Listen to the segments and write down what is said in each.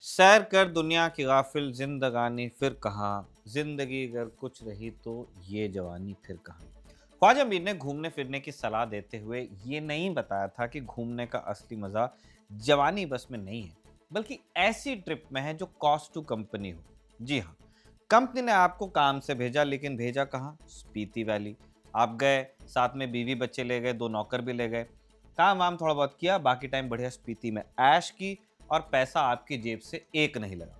सैर कर दुनिया की गाफिल जिंदगानी फिर कहाँ, जिंदगी अगर कुछ रही तो ये जवानी फिर कहाँ। ख्वाजा मीर ने घूमने फिरने की सलाह देते हुए ये नहीं बताया था कि घूमने का असली मजा जवानी बस में नहीं है, बल्कि ऐसी ट्रिप में है जो कॉस्ट टू कंपनी हो। जी हाँ, कंपनी ने आपको काम से भेजा, लेकिन भेजा कहाँ? स्पीति वैली। आप गए, साथ में बीवी बच्चे ले गए, दो नौकर भी ले गए, काम वाम थोड़ा बहुत किया, बाकी टाइम बढ़िया स्पीति में ऐश की, और पैसा आपकी जेब से एक नहीं लगा।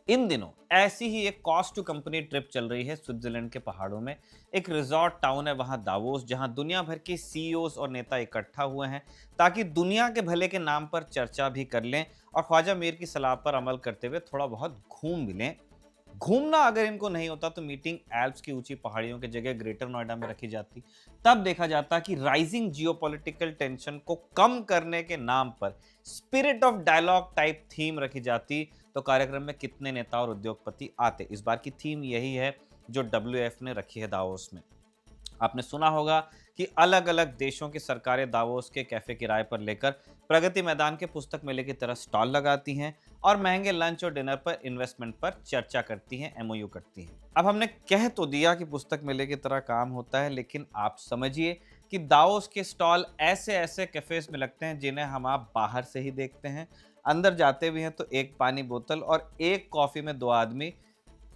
इन दिनों ऐसी ही एक कॉस्ट टू कंपनी ट्रिप चल रही है स्विट्जरलैंड के पहाड़ों में। एक रिजॉर्ट टाउन है वहां दावोस, जहां दुनिया भर के सीईओज और नेता इकट्ठा हुए हैं ताकि दुनिया के भले के नाम पर चर्चा भी कर लें और ख्वाजा मीर की सलाह पर अमल करते हुए थोड़ा बहुत घूम भी लें। घूमना अगर इनको नहीं होता तो मीटिंग एल्प्स की ऊंची पहाड़ियों की जगह ग्रेटर नोएडा में रखी जाती। तब देखा जाता कि राइजिंग जियोपॉलिटिकल टेंशन को कम करने के नाम पर spirit of dialogue type theme रखी जाती, तो कार्यक्रम में कितने नेता और उद्योगपति आते। इस बार की थीम यही है जो डब्ल्यूएफ ने रखी है दावोस में। आपने सुना होगा कि अलग अलग देशों की सरकारें दावोस के कैफे किराए पर लेकर प्रगति मैदान के पुस्तक मेले की तरह स्टॉल लगाती हैं और महंगे लंच और डिनर पर इन्वेस्टमेंट पर चर्चा करती हैं, एमओयू करती हैं। अब हमने कह तो दिया कि पुस्तक मेले की तरह काम होता है, लेकिन आप समझिए कि दावोस के स्टॉल ऐसे ऐसे कैफेज में लगते हैं जिन्हें हम आप बाहर से ही देखते हैं। अंदर जाते भी हैं तो एक पानी बोतल और एक कॉफी में दो आदमी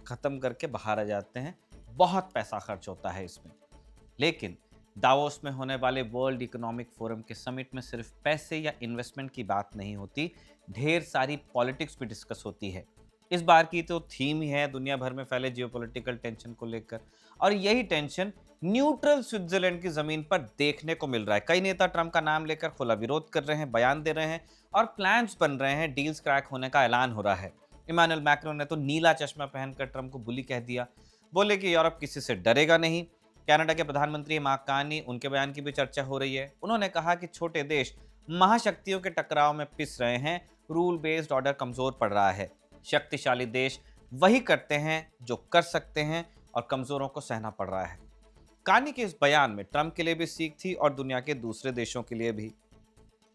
खत्म करके बाहर आ जाते हैं। बहुत पैसा खर्च होता है इसमें। लेकिन दावोस में होने वाले वर्ल्ड इकोनॉमिक फोरम के समिट में सिर्फ पैसे या इन्वेस्टमेंट की बात नहीं होती, ढेर सारी पॉलिटिक्स भी डिस्कस होती है। इस बार की तो थीम ही है दुनिया भर में फैले जियोपॉलिटिकल टेंशन को लेकर, और यही टेंशन न्यूट्रल स्विट्जरलैंड की जमीन पर देखने को मिल रहा है। कई नेता ट्रंप का नाम लेकर खुला विरोध कर रहे हैं, बयान दे रहे हैं और प्लान्स बन रहे हैं, डील्स क्रैक होने का ऐलान हो रहा है। इमानुएल मैक्रोन ने तो नीला चश्मा पहनकर ट्रंप को बुली कह दिया, बोले कि यूरोप किसी से डरेगा नहीं। कनाडा के प्रधानमंत्री मार्क कार्नी, उनके बयान की भी चर्चा हो रही है। उन्होंने कहा कि छोटे देश महाशक्तियों के टकराव में पिस रहे हैं, रूल बेस्ड ऑर्डर कमजोर पड़ रहा है। शक्तिशाली देश वही करते हैं जो कर सकते हैं और कमजोरों को सहना पड़ रहा है। कार्नी के इस बयान में ट्रंप के लिए भी सीख थी और दुनिया के दूसरे देशों के लिए भी।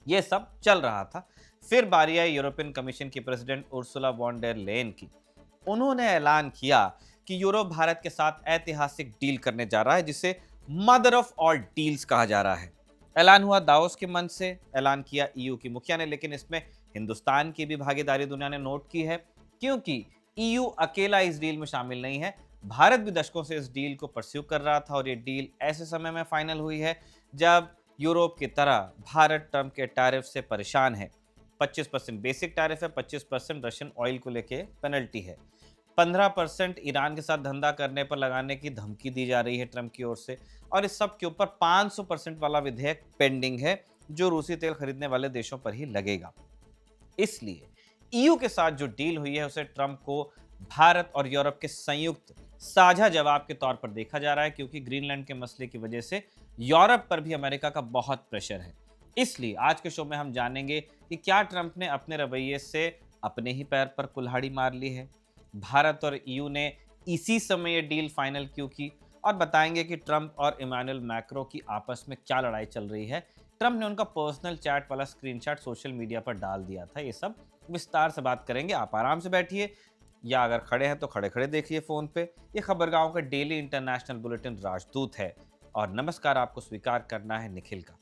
ये सब चल रहा था, फिर बारी आई यूरोपियन कमीशन की president Ursula von der Leyen की। उन्होंने ऐलान किया कि यूरोप भारत के साथ ऐतिहासिक डील करने जा रहा है, जिसे मदर ऑफ ऑल डील्स कहा जा रहा है। ऐलान हुआ दावोस के मंच से, ऐलान किया ईयू की मुखिया ने, लेकिन इसमें हिंदुस्तान की भी भागीदारी दुनिया ने नोट की है, क्योंकि ईयू अकेला इस डील में शामिल नहीं है। भारत भी दशकों से इस डील को परस्यू कर रहा था और ये डील ऐसे समय में फाइनल हुई है जब यूरोप की तरह भारत ट्रंप के टैरिफ से परेशान है। 25% बेसिक टैरिफ है, 25% रशियन ऑयल को लेके पेनल्टी है, 15% ईरान के साथ धंधा करने पर लगाने की धमकी दी जा रही है ट्रंप की ओर से, और इस सब के ऊपर 500% वाला विधेयक पेंडिंग है जो रूसी तेल खरीदने वाले देशों पर ही लगेगा। इसलिए ईयू के साथ जो डील हुई है उसे ट्रंप को भारत और यूरोप के संयुक्त साझा जवाब के तौर पर देखा जा रहा है, क्योंकि ग्रीनलैंड के मसले की वजह से यूरोप पर भी अमेरिका का बहुत प्रेशर है। इसलिए आज के शो में हम जानेंगे कि क्या ट्रंप ने अपने रवैये से अपने ही पैर पर कुल्हाड़ी मार ली है, भारत और ईयू ने इसी समय ये डील फाइनल क्यों की, और बताएंगे कि ट्रंप और इमानुएल मैक्रो की आपस में क्या लड़ाई चल रही है। ट्रंप ने उनका पर्सनल चैट वाला स्क्रीनशॉट सोशल मीडिया पर डाल दिया था। ये सब विस्तार से बात करेंगे। आप आराम से बैठिए, या अगर खड़े हैं तो खड़े खड़े देखिए फ़ोन पे। ये खबरगांव का डेली इंटरनेशनल बुलेटिन राजदूत है, और नमस्कार आपको स्वीकार करना है निखिल का।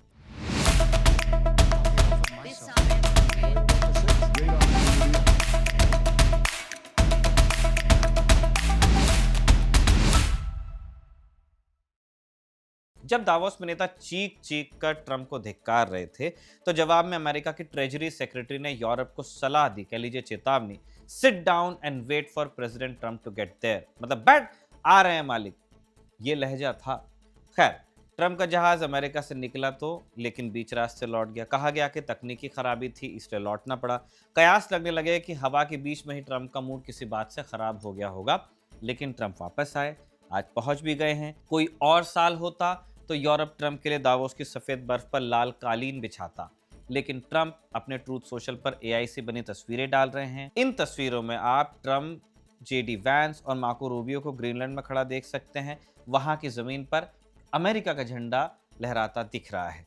जब दावोस में नेता चीख चीख कर ट्रंप को धिक्कार रहे थे, तो जवाब में अमेरिका की ट्रेजरी सेक्रेटरी ने यूरोप को सलाह दी, कह लीजिए चेतावनी, sit down and wait for president Trump to get there, मतलब बैठ, आ रहे हैं मालिक। ये लहजा था। खैर, ट्रंप का जहाज अमेरिका से निकला तो, लेकिन बीच रास्ते लौट गया। कहा गया कि तकनीकी खराबी थी इसलिए लौटना पड़ा। कयास लगने लगे कि हवा के बीच में ही ट्रंप का मूड किसी बात से खराब हो गया होगा, लेकिन ट्रंप वापस आए, आज पहुंच भी गए हैं। कोई और साल होता तो यूरोप ट्रंप के लिए दावोस की सफेद बर्फ पर लाल कालीन बिछाता, लेकिन ट्रंप अपने ट्रूथ सोशल पर एआई से बनी तस्वीरें डाल रहे हैं। इन तस्वीरों में आप ट्रंप, जेडी वैंस और मार्को रूबियो को ग्रीनलैंड में खड़ा देख सकते हैं। वहां की जमीन पर अमेरिका का झंडा लहराता दिख रहा है।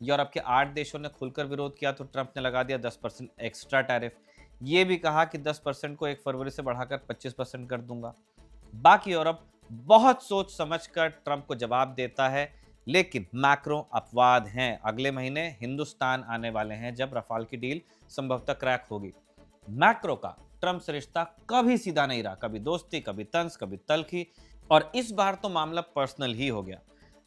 यूरोप के 8 देशों ने खुलकर विरोध किया तो ट्रंप ने लगा दिया 10% एक्स्ट्रा टैरिफ। ये भी कहा कि 10% को 1 फरवरी से बढ़ाकर 25% कर दूंगा। बाकी यूरोप बहुत सोच समझकर ट्रंप को जवाब देता है, लेकिन मैक्रो अपवाद हैं। अगले महीने हिंदुस्तान आने वाले हैं जब रफाल की डील संभवतः क्रैक होगी। मैक्रो का ट्रंप से रिश्ता कभी सीधा नहीं रहा, कभी दोस्ती, कभी तंज, कभी तलखी, और इस बार तो मामला पर्सनल ही हो गया।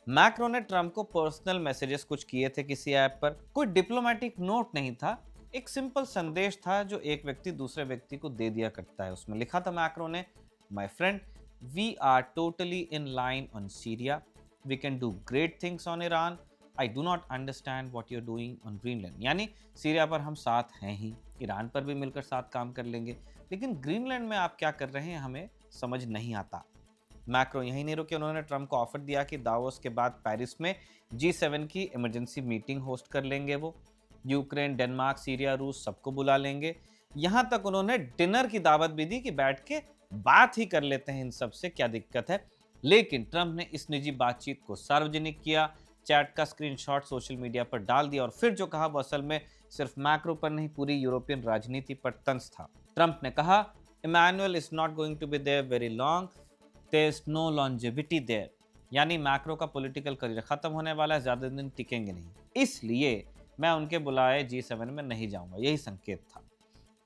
मैक्रो ने ट्रंप को पर्सनल मैसेजेस कुछ किए थे किसी ऐप पर, कोई डिप्लोमेटिक नोट नहीं था, एक सिंपल संदेश था जो एक व्यक्ति दूसरे व्यक्ति को दे दिया करता है। उसमें लिखा था मैक्रो ने, my friend, we are totally in line on Syria, we can do great things on Iran, I do not understand what you are doing on Greenland. यानी सीरिया पर हम साथ हैं ही, ईरान पर भी मिलकर साथ काम कर लेंगे, लेकिन ग्रीनलैंड में आप क्या कर रहे हैं हमें समझ नहीं आता। मैक्रो यहीं नहीं रुके, उन्होंने ट्रंप को ऑफर दिया कि दावोस के बाद पेरिस में G7 की इमरजेंसी मीटिंग होस्ट कर लेंगे। वो यूक्रेन, डेनमार्क, सीरिया, रूस सबको बुला लेंगे। यहां तक उन्होंने डिनर की दावत भी दी कि बैठ के बात ही कर लेते हैं, इन सब से क्या दिक्कत है। लेकिन ट्रंप ने इस निजी बातचीत को सार्वजनिक किया, चैट का स्क्रीनशॉट सोशल मीडिया पर डाल दिया, और फिर जो कहा वो असल में सिर्फ मैक्रो पर नहीं, पूरी यूरोपियन राजनीति पर तंज था। ट्रंप ने कहा, Emmanuel is not going to be there very long, there is no longevity there. यानी मैक्रो का पॉलिटिकल करियर खत्म होने वाला है, ज्यादा दिन टिकेंगे नहीं, इसलिए मैं उनके बुलाए G7 में नहीं जाऊंगा। यही संकेत था।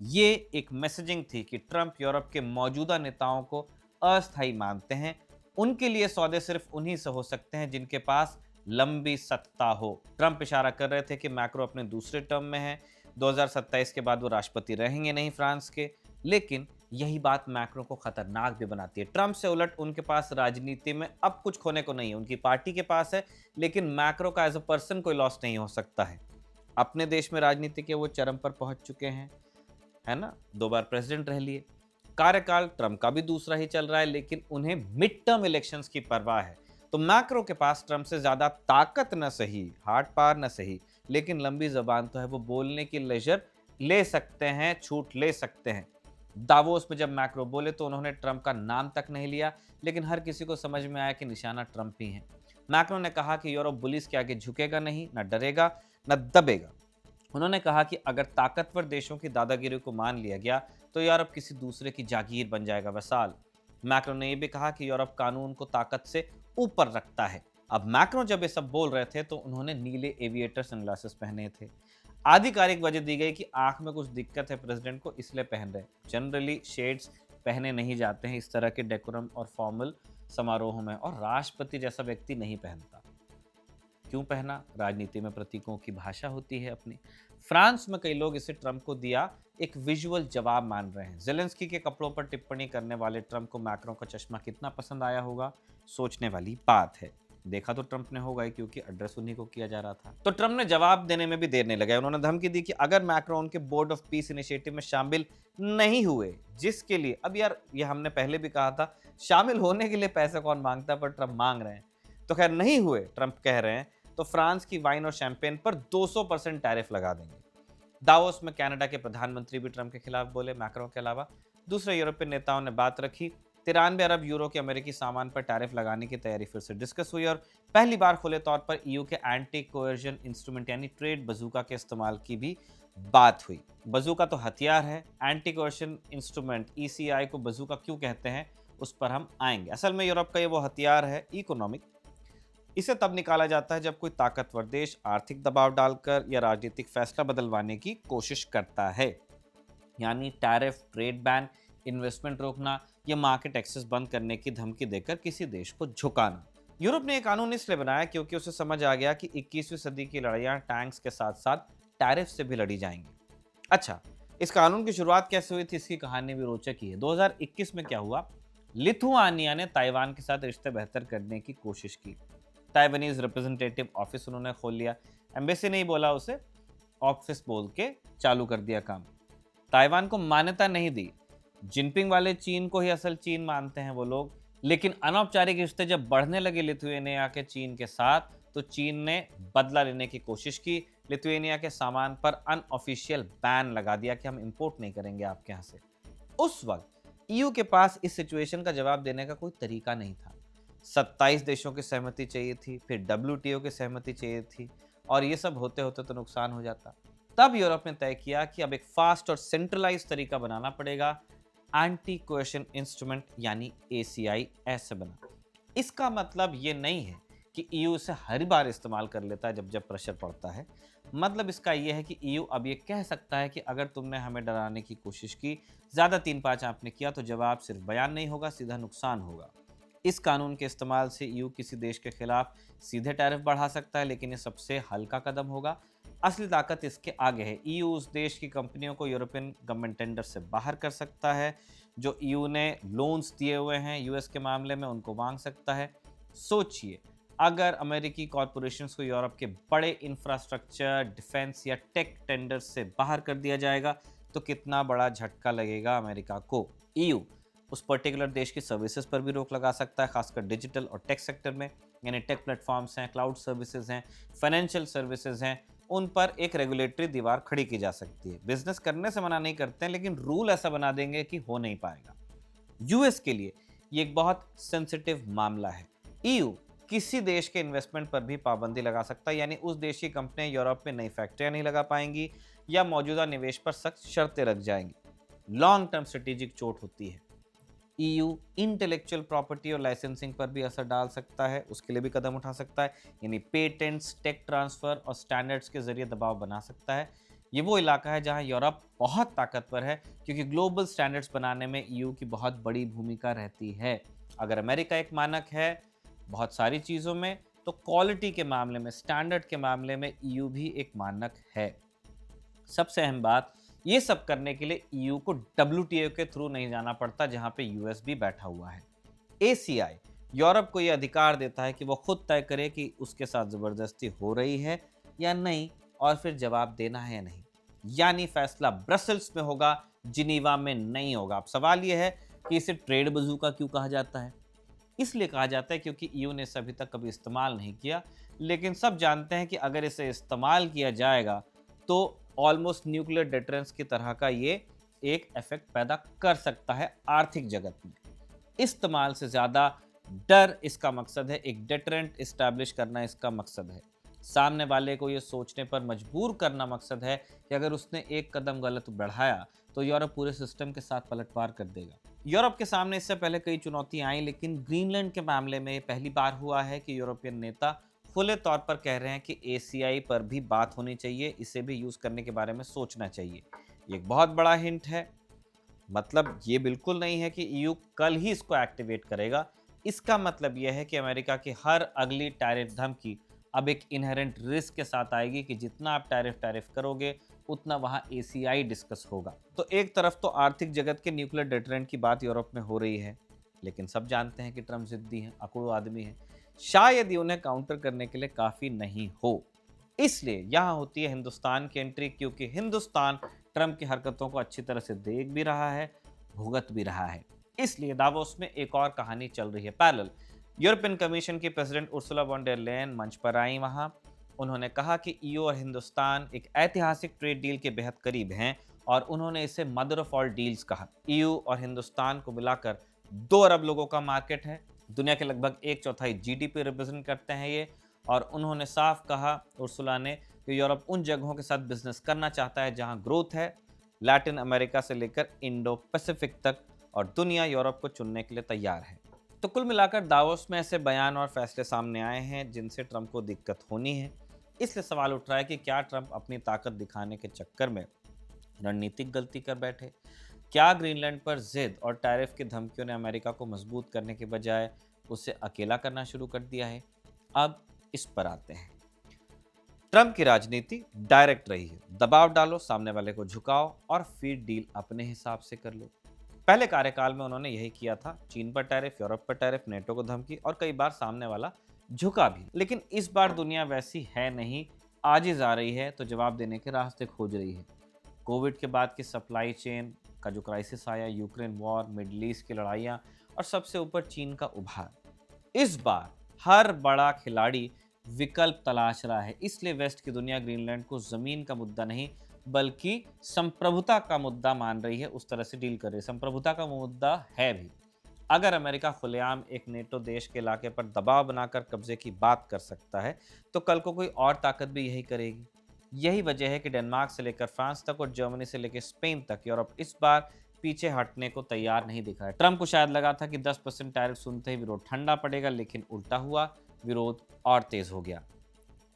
ये एक मैसेजिंग थी कि ट्रंप यूरोप के मौजूदा नेताओं को अस्थायी मानते हैं। उनके लिए सौदे सिर्फ उन्हीं से हो सकते हैं जिनके पास लंबी सत्ता हो। ट्रंप इशारा कर रहे थे कि मैक्रो अपने दूसरे टर्म में है, 2027 के बाद वो राष्ट्रपति रहेंगे नहीं फ्रांस के। लेकिन यही बात मैक्रो को खतरनाक भी बनाती है। ट्रंप से उलट उनके पास राजनीति में अब कुछ खोने को नहीं है, उनकी पार्टी के पास है, लेकिन मैक्रो का एज अ पर्सन कोई लॉस नहीं हो सकता है। अपने देश में राजनीति के वो चरम पर पहुंच चुके हैं, है ना, 2 बार प्रेसिडेंट रह लिए, कार्यकाल ट्रंप का भी दूसरा ही चल रहा है, लेकिन उन्हें मिड टर्म इलेक्शंस की परवाह है। तो मैक्रो के पास ट्रंप से ज्यादा ताकत न सही, हार्ड पावर न सही, लेकिन लंबी जबान तो है, वो बोलने की लेजर ले सकते हैं, छूट ले सकते हैं। दावोस में जब मैक्रो बोले तो उन्होंने ट्रंप का नाम तक नहीं लिया, लेकिन हर किसी को समझ में आया कि निशाना ट्रंप ही है। मैक्रो ने कहा कि यूरोप बुलिस के आगे झुकेगा नहीं, न डरेगा, न दबेगा। उन्होंने कहा कि अगर ताकतवर देशों की दादागिरी को मान लिया गया तो यूरोप किसी दूसरे की जागीर बन जाएगा वसाल। मैक्रो ने यह भी कहा कि यूरोप कानून को ताकत से ऊपर रखता है। अब मैक्रो जब ये सब बोल रहे थे तो उन्होंने नीले एविएटर सनग्लासेस पहने थे। आधिकारिक वजह दी गई कि आंख में कुछ दिक्कत है प्रेसिडेंट को, इसलिए पहन रहे। जनरली शेड्स पहने नहीं जाते हैं इस तरह के डेकोरम और फॉर्मल समारोहों में, और राष्ट्रपति जैसा व्यक्ति नहीं पहनता। क्यों पहना? राजनीति में प्रतीकों की भाषा होती है अपनी। फ्रांस में कई लोग इसे ट्रंप को दिया एक विजुअल जवाब मान रहे हैं। जेलेंस्की के कपड़ों पर टिप्पणी करने वाले ट्रंप को मैक्रो का चश्मा कितना पसंद आया होगा, सोचने वाली बात है। देखा तो ट्रंप ने होगा ही, क्योंकि एड्रेस उन्हीं को किया जा रहा था। तो ट्रंप ने जवाब देने में भी देर नहीं लगाया। उन्होंने धमकी दी कि अगर मैक्रो उनके बोर्ड ऑफ पीस इनिशिएटिव में शामिल नहीं हुए, जिसके लिए अब यार ये हमने पहले भी कहा था, शामिल होने के लिए पैसे कौन मांगता है, पर ट्रंप मांग रहे हैं, तो खैर नहीं हुए, ट्रंप कह रहे हैं, तो फ्रांस की वाइन और शैंपेन पर 200% टैरिफ लगा देंगे। दावोस में कनाडा के प्रधानमंत्री भी ट्रंप के खिलाफ बोले। मैक्रो के अलावा दूसरे यूरोपीय नेताओं ने बात रखी। 93 अरब यूरो के अमेरिकी सामान पर टैरिफ लगाने की तैयारी फिर से डिस्कस हुई, और पहली बार खुले तौर पर ईयू के एंटी कोएर्जन इंस्ट्रूमेंट यानी ट्रेड बजूका के इस्तेमाल की भी बात हुई। बजूका तो हथियार है, एंटी कोएर्जन इंस्ट्रूमेंट ECI को बजूका क्यों कहते हैं उस पर हम आएंगे। असल में यूरोप का ये वो हथियार है, इकोनॉमिक। इसे तब निकाला जाता है जब कोई ताकतवर देश आर्थिक दबाव डालकर या राजनीतिक फैसला बदलवाने की कोशिश करता है। यानी टैरिफ, ट्रेड बैन, इन्वेस्टमेंट रोकना या मार्केट एक्सेस बंद करने की धमकी देकर किसी देश को झुकाना। यूरोप ने यह कानून इसलिए बनाया क्योंकि उसे समझ आ गया कि 21वीं सदी की लड़ाइयां टैंक्स के साथ साथ टैरिफ से भी लड़ी जाएंगी। अच्छा, इस कानून की शुरुआत कैसे हुई थी, इसकी कहानी भी रोचक ही है। 2021 में क्या हुआ, लिथुआनिया ने ताइवान के साथ रिश्ते बेहतर करने की कोशिश की। ताइवानीज रिप्रेजेंटेटिव ऑफिस उन्होंने खोल लिया। एम्बेसी नहीं बोला उसे, ऑफिस बोल के चालू कर दिया काम। ताइवान को मान्यता नहीं दी। जिनपिंग वाले चीन को ही असल चीन मानते हैं वो लोग। लेकिन अनौपचारिक रिश्ते जब बढ़ने लगे लिथुआनिया के चीन के साथ, तो चीन ने बदला लेने की कोशिश की। लिथुआनिया के सामान पर अनऑफिशियल बैन लगा दिया कि हम इंपोर्ट नहीं करेंगे आपके यहाँ से। उस वक्त ईयू के पास इस सिचुएशन का जवाब देने का कोई तरीका नहीं था। 27 देशों की सहमति चाहिए थी, फिर WTO की सहमति चाहिए थी, और ये सब होते होते तो नुकसान हो जाता। तब यूरोप ने तय किया कि अब एक फास्ट और सेंट्रलाइज तरीका बनाना पड़ेगा, एंटी कोएशन इंस्ट्रूमेंट यानी एसीआई ऐसे बना। इसका मतलब ये नहीं है कि ईयू इसे हर बार इस्तेमाल कर लेता है जब जब प्रेशर पड़ता है। मतलब इसका ये है कि ईयू अब ये कह सकता है कि अगर तुमने हमें डराने की कोशिश की, ज़्यादा 3-5 आपने किया, तो जवाब सिर्फ बयान नहीं होगा, सीधा नुकसान होगा। इस कानून के इस्तेमाल से ईयू किसी देश के खिलाफ सीधे टैरिफ बढ़ा सकता है, लेकिन ये सबसे हल्का कदम होगा। असली ताकत इसके आगे है। ईयू उस देश की कंपनियों को यूरोपियन गवर्नमेंट टेंडर से बाहर कर सकता है। जो ईयू ने लोन्स दिए हुए हैं यूएस के मामले में, उनको मांग सकता है। सोचिए, अगर अमेरिकी कॉरपोरेशंस को यूरोप के बड़े इंफ्रास्ट्रक्चर, डिफेंस या टेक टेंडर से बाहर कर दिया जाएगा, तो कितना बड़ा झटका लगेगा अमेरिका को। ईयू उस पर्टिकुलर देश की सर्विसेज पर भी रोक लगा सकता है, खासकर डिजिटल और टेक सेक्टर में। यानी टेक प्लेटफॉर्म्स हैं, क्लाउड सर्विसेज हैं, फाइनेंशियल सर्विसेज हैं, उन पर एक रेगुलेटरी दीवार खड़ी की जा सकती है। बिजनेस करने से मना नहीं करते हैं, लेकिन रूल ऐसा बना देंगे कि हो नहीं पाएगा। यूएस के लिए ये एक बहुत सेंसिटिव मामला है। ईयू किसी देश के इन्वेस्टमेंट पर भी पाबंदी लगा सकता है, यानी उस देश की कंपनियां यूरोप में नई फैक्ट्रियां नहीं लगा पाएंगी या मौजूदा निवेश पर सख्त शर्तें रख जाएंगी। लॉन्ग टर्म स्ट्रेटेजिक चोट होती है। ईयू इंटेलेक्चुअल प्रॉपर्टी और लाइसेंसिंग पर भी असर डाल सकता है, उसके लिए भी कदम उठा सकता है। यानी पेटेंट्स, टेक ट्रांसफर और स्टैंडर्ड्स के जरिए दबाव बना सकता है। ये वो इलाका है जहां यूरोप बहुत ताकतवर है, क्योंकि ग्लोबल स्टैंडर्ड्स बनाने में ईयू की बहुत बड़ी भूमिका रहती है। अगर अमेरिका एक मानक है बहुत सारी चीज़ों में, तो क्वालिटी के मामले में, स्टैंडर्ड के मामले में ईयू भी एक मानक है। सबसे अहम बात, ये सब करने के लिए ईयू को डब्ल्यूटीओ के थ्रू नहीं जाना पड़ता, जहां पे यूएस भी बैठा हुआ है। एसीआई यूरोप को यह अधिकार देता है कि वो खुद तय करे कि उसके साथ ज़बरदस्ती हो रही है या नहीं, और फिर जवाब देना है या नहीं। यानी फैसला ब्रसल्स में होगा, जिनीवा में नहीं होगा। अब सवाल यह है कि इसे ट्रेड बजूका क्यों कहा जाता है? इसलिए कहा जाता है क्योंकि ईयू ने इसे अभी तक कभी इस्तेमाल नहीं किया, लेकिन सब जानते हैं कि अगर इसे इस्तेमाल किया जाएगा तो ऑलमोस्ट न्यूक्लियर डिटरेंस की तरह का ये एक इफेक्ट पैदा कर सकता है आर्थिक जगत में। इस्तेमाल से ज़्यादा डर इसका मकसद है, एक डिटरेंट इस्टेब्लिश करना इसका मकसद है। सामने वाले को ये सोचने पर मजबूर करना मकसद है कि अगर उसने एक कदम गलत बढ़ाया तो यूरोप पूरे सिस्टम के साथ पलटवार कर देगा। यूरोप के सामने इससे पहले कई चुनौतियां आई, लेकिन ग्रीनलैंड के मामले में पहली बार हुआ है कि यूरोपियन नेता खुले तौर पर कह रहे हैं कि एसीआई पर भी बात होनी चाहिए, इसे भी यूज़ करने के बारे में सोचना चाहिए। ये एक बहुत बड़ा हिंट है। मतलब ये बिल्कुल नहीं है कि ईयू कल ही इसको एक्टिवेट करेगा। इसका मतलब यह है कि अमेरिका की हर अगली टैरिफ धमकी अब एक इनहेरेंट रिस्क के साथ आएगी कि जितना आप टैरिफ करोगे उतना वहाँ एसीआई डिस्कस होगा। तो एक तरफ तो आर्थिक जगत के न्यूक्लियर डिटरेंट की बात यूरोप में हो रही है, लेकिन सब जानते हैं कि ट्रम्प जिद्दी हैं, अकड़ू आदमी हैं। शायद ये उन्हें काउंटर करने के लिए काफ़ी नहीं हो। इसलिए यहाँ होती है हिंदुस्तान की एंट्री, क्योंकि हिंदुस्तान ट्रंप की हरकतों को अच्छी तरह से देख भी रहा है, भुगत भी रहा है। इसलिए दावोस में एक और कहानी चल रही है पैरेलल। यूरोपियन कमीशन की president Ursula von der Leyen मंच पर आई वहाँ। उन्होंने कहा कि ईयू और हिंदुस्तान एक ऐतिहासिक ट्रेड डील के बेहद करीब हैं, और उन्होंने इसे मदर ऑफ ऑल डील्स कहा। ईयू और हिंदुस्तान को मिलाकर 2 अरब लोगों का मार्केट है, दुनिया के लगभग 1/4 जीडीपी रिप्रेजेंट करते हैं ये। और उन्होंने साफ कहा, उर्सुला ने, कि यूरोप उन जगहों के साथ बिजनेस करना चाहता है जहां ग्रोथ है, लैटिन अमेरिका से लेकर इंडो पैसिफिक तक, और दुनिया यूरोप को चुनने के लिए तैयार है। तो कुल मिलाकर दावोस में ऐसे बयान और फैसले सामने आए हैं जिनसे ट्रंप को दिक्कत होनी है। इसलिए सवाल उठ रहा है कि क्या ट्रंप अपनी ताकत दिखाने के चक्कर में रणनीतिक गलती कर बैठे? क्या ग्रीनलैंड पर जिद और टैरिफ की धमकियों ने अमेरिका को मजबूत करने के बजाय उसे अकेला करना शुरू कर दिया है? अब इस पर आते हैं। ट्रंप की राजनीति डायरेक्ट रही है, दबाव डालो, सामने वाले को झुकाओ और फिर डील अपने हिसाब से कर लो। पहले कार्यकाल में उन्होंने यही किया था, चीन पर टैरिफ, यूरोप पर टैरिफ, नेटो को धमकी, और कई बार सामने वाला झुका भी। लेकिन इस बार दुनिया वैसी है नहीं, आजिज आ रही है तो जवाब देने के रास्ते खोज रही है। कोविड के बाद की सप्लाई चेन का जो क्राइसिस आया, यूक्रेन वॉर, मिडल ईस्ट की लड़ाइयाँ, और सबसे ऊपर चीन का उभार, इस बार हर बड़ा खिलाड़ी विकल्प तलाश रहा है। इसलिए वेस्ट की दुनिया ग्रीनलैंड को जमीन का मुद्दा नहीं बल्कि संप्रभुता का मुद्दा मान रही है, उस तरह से डील कर रही है। संप्रभुता का मुद्दा है भी। अगर अमेरिका खुलेआम एक नेटो देश के इलाके पर दबाव बनाकर कब्जे की बात कर सकता है, तो कल को कोई और ताकत भी यही करेगी। यही वजह है कि डेनमार्क से लेकर फ्रांस तक और जर्मनी से लेकर स्पेन तक यूरोप इस बार पीछे हटने को तैयार नहीं दिखा है। ट्रंप को शायद लगा था कि 10% टैरिफ सुनते ही विरोध ठंडा पड़ेगा, लेकिन उल्टा हुआ, विरोध और तेज हो गया।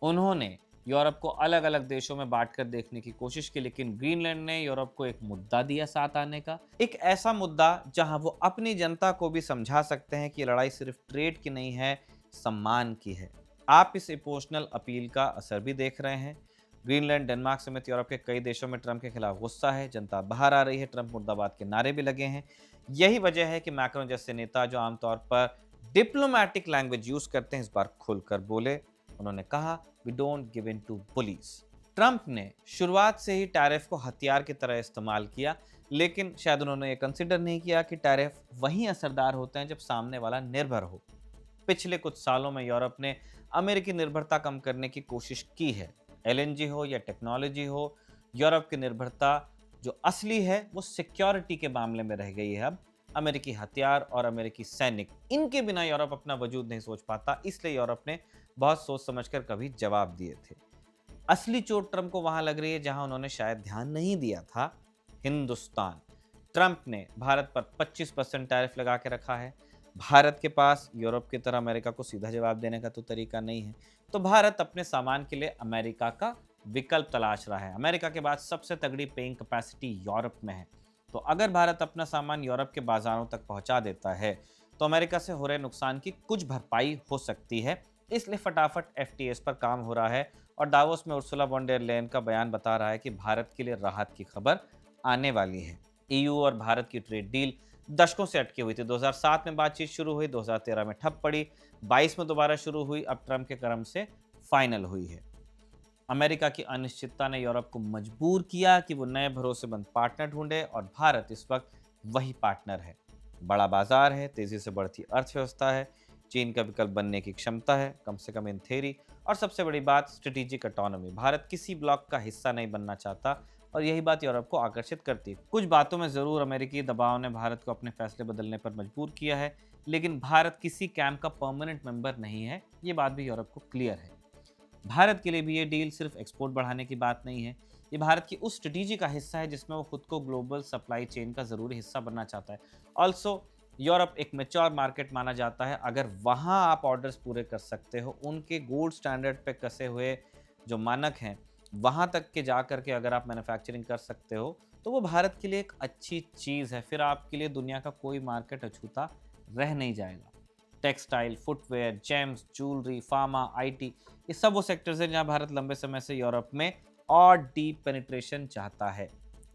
उन्होंने यूरोप को अलग अलग देशों में बांटकर देखने की कोशिश की, लेकिन ग्रीनलैंड ने यूरोप को एक मुद्दा दिया साथ आने का, एक ऐसा मुद्दा जहां वो अपनी जनता को भी समझा सकते हैं कि लड़ाई सिर्फ ट्रेड की नहीं है, सम्मान की है। आप इस इमोशनल अपील का असर भी देख रहे हैं। ग्रीनलैंड, डेनमार्क समेत यूरोप के कई देशों में ट्रंप के खिलाफ गुस्सा है, जनता बाहर आ रही है, ट्रंप मुर्दाबाद के नारे भी लगे हैं। यही वजह है कि मैक्रोन जैसे नेता जो आमतौर पर डिप्लोमैटिक लैंग्वेज यूज करते हैं, इस बार खुलकर बोले। उन्होंने कहा, we don't give in to bullies. Trump ने शुरुआत से ही टैरिफ को हथियार की तरह इस्तेमाल किया, लेकिन शायद उन्होंने ये कंसिडर नहीं किया कि टैरिफ वहीं असरदार होते हैं जब सामने वाला निर्भर हो। पिछले कुछ सालों में यूरोप ने अमेरिकी निर्भरता कम करने की कोशिश की है। एलएनजी हो या टेक्नोलॉजी हो, यूरोप की निर्भरता जो असली है वो सिक्योरिटी के मामले में रह गई है। अब अमेरिकी हथियार और अमेरिकी सैनिक, इनके बिना यूरोप अपना वजूद नहीं सोच पाता, इसलिए यूरोप ने बहुत सोच समझकर कभी जवाब दिए थे। असली चोट ट्रंप को वहां लग रही है जहां उन्होंने शायद ध्यान नहीं दिया था, हिंदुस्तान। ट्रंप ने भारत पर 25% टैरिफ लगा के रखा है। भारत के पास यूरोप की तरह अमेरिका को सीधा जवाब देने का तो तरीका नहीं है, तो भारत अपने सामान के लिए अमेरिका का विकल्प तलाश रहा है। अमेरिका के बाद सबसे तगड़ी पेइंग कैपेसिटी यूरोप में है, तो अगर भारत अपना सामान यूरोप के बाजारों तक पहुंचा देता है तो अमेरिका से हो रहे नुकसान की कुछ भरपाई हो सकती है। इसलिए फटाफट एफटीएस पर काम हो रहा है और दावोस में उर्सुला वॉन डेर लेयन का बयान बता रहा है कि भारत के लिए राहत की खबर आने वाली है। ईयू और भारत की ट्रेड डील दशकों से अटकी हुई थी। 2007 में बातचीत शुरू हुई, 2013 में ठप पड़ी, 22 में दोबारा शुरू हुई, अब ट्रंप के कर्म से फाइनल हुई है। अमेरिका की अनिश्चितता ने यूरोप को मजबूर किया कि वो नए भरोसेमंद पार्टनर ढूंढे और भारत इस वक्त वही पार्टनर है। बड़ा बाजार है, तेजी से बढ़ती अर्थव्यवस्था है, चीन का विकल्प बनने की क्षमता है, कम से कम इन थ्योरी, और सबसे बड़ी बात स्ट्रेटेजिक ऑटोनॉमी। भारत किसी ब्लॉक का हिस्सा नहीं बनना चाहता और यही बात यूरोप को आकर्षित करती है। कुछ बातों में जरूर अमेरिकी दबाव ने भारत को अपने फैसले बदलने पर मजबूर किया है, लेकिन भारत किसी कैंप का परमानेंट मेंबर नहीं है, ये बात भी यूरोप को क्लियर है। भारत के लिए भी ये डील सिर्फ एक्सपोर्ट बढ़ाने की बात नहीं है, ये भारत की उस स्ट्रेटेजी का हिस्सा है जिसमें वो खुद को ग्लोबल सप्लाई चेन का जरूरी हिस्सा बनना चाहता है। ऑल्सो यूरोप एक मैच्योर मार्केट माना जाता है। अगर वहाँ आप ऑर्डर्स पूरे कर सकते हो, उनके गोल्ड स्टैंडर्ड पे कसे हुए जो मानक हैं वहाँ तक के जा कर के अगर आप मैन्युफैक्चरिंग कर सकते हो, तो वो भारत के लिए एक अच्छी चीज़ है। फिर आपके लिए दुनिया का कोई मार्केट अछूता रह नहीं जाएगा। Textile, footwear, James, jewellery, pharma, IT, ये सब वो सेक्टर्स हैं जहाँ भारत लंबे समय से यूरोप में और डीप पेनिट्रेशन चाहता है।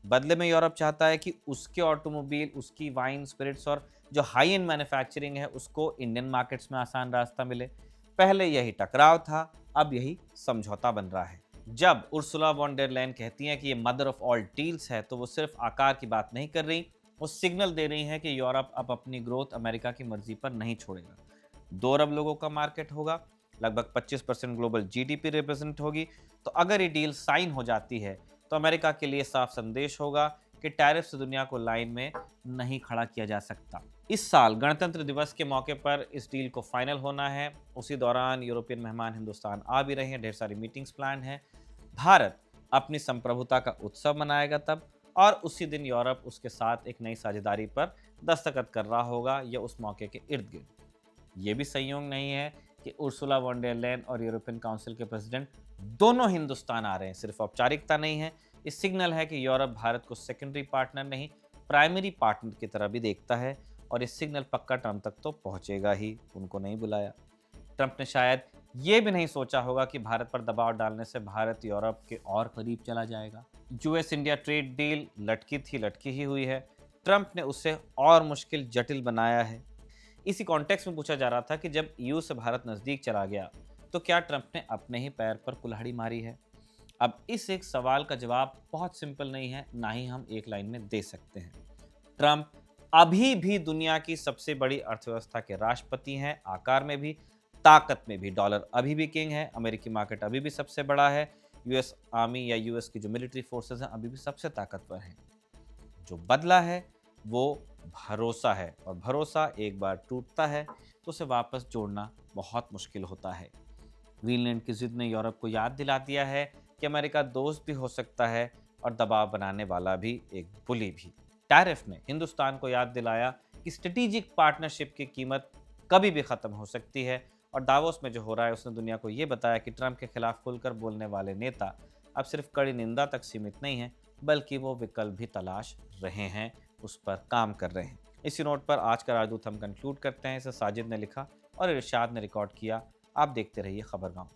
बदले में यूरोप चाहता है कि उसके ऑटोमोबाइल, उसकी वाइन, स्पिरिट्स और जो हाई एंड मैन्युफैक्चरिंग है उसको इंडियन मार्केट्स में आसान रास्ता मिले। पहले यही टकराव था, अब यही समझौता बन रहा है। जब उर्सुला वॉन डेर लेयन कहती हैं कि ये मदर ऑफ ऑल डील्स है, तो वो सिर्फ आकार की बात नहीं कर रही, वो सिग्नल दे रही हैं कि यूरोप अब अपनी ग्रोथ अमेरिका की मर्जी पर नहीं छोड़ेगा। 2 अरब लोगों का मार्केट होगा, लगभग 25% ग्लोबल जीडीपी रिप्रेजेंट होगी। तो अगर ये डील साइन हो जाती है तो अमेरिका के लिए साफ संदेश होगा कि टैरिफ से दुनिया को लाइन में नहीं खड़ा किया जा सकता। इस साल गणतंत्र दिवस के मौके पर इस डील को फाइनल होना है। उसी दौरान यूरोपियन मेहमान हिंदुस्तान आ भी रहे हैं, ढेर सारी मीटिंग्स प्लान हैं। भारत अपनी संप्रभुता का उत्सव मनाएगा तब, और उसी दिन यूरोप उसके साथ एक नई साझेदारी पर दस्तखत कर रहा होगा, या उस मौके के इर्द गिर्द। ये भी संयोग नहीं है कि उर्सुला वॉन डेर लेयन और यूरोपियन काउंसिल के प्रेसिडेंट दोनों हिंदुस्तान आ रहे हैं। सिर्फ औपचारिकता नहीं है, ये सिग्नल है कि यूरोप भारत को सेकेंडरी पार्टनर नहीं, प्राइमरी पार्टनर की तरह भी देखता है, और ये सिग्नल पक्का ट्रंप तक तो पहुंचेगा ही। उनको नहीं बुलाया। ट्रंप ने शायद ये भी नहीं सोचा होगा कि भारत पर दबाव डालने से भारत यूरोप के और करीब चला जाएगा। यूएस इंडिया ट्रेड डील लटकी थी, लटकी ही हुई है। ट्रंप ने उसे और मुश्किल, जटिल बनाया है। इसी कॉन्टेक्स्ट में पूछा जा रहा था कि जब ईयू से भारत नजदीक चला गया तो क्या ट्रंप ने अपने ही पैर पर कुल्हाड़ी मारी है? अब इस एक सवाल का जवाब बहुत सिंपल नहीं है, ना ही हम एक लाइन में दे सकते हैं। ट्रंप अभी भी दुनिया की सबसे बड़ी अर्थव्यवस्था के राष्ट्रपति हैं, आकार में भी, ताकत में भी। डॉलर अभी भी किंग है, अमेरिकी मार्केट अभी भी सबसे बड़ा है, यूएस आर्मी या यूएस की जो मिलिट्री फोर्सेस हैं अभी भी सबसे ताकतवर हैं। जो बदला है वो भरोसा है, और भरोसा एक बार टूटता है तो उसे वापस जोड़ना बहुत मुश्किल होता है। ग्रीनलैंड की जिद ने यूरोप को याद दिला दिया है कि अमेरिका दोस्त भी हो सकता है और दबाव बनाने वाला भी, एक बुली भी। टैरिफ ने हिंदुस्तान को याद दिलाया कि स्ट्रेटेजिक पार्टनरशिप की कीमत कभी भी खत्म हो सकती है। और दावोस में जो हो रहा है उसने दुनिया को ये बताया कि ट्रंप के खिलाफ खुलकर बोलने वाले नेता अब सिर्फ कड़ी निंदा तक सीमित नहीं है, बल्कि वो विकल्प भी तलाश रहे हैं, उस पर काम कर रहे हैं। इसी नोट पर आज का राजदूत हम कंक्लूड करते हैं। इसे साजिद ने लिखा और इरशाद ने रिकॉर्ड किया। आप देखते रहिए खबरगाम।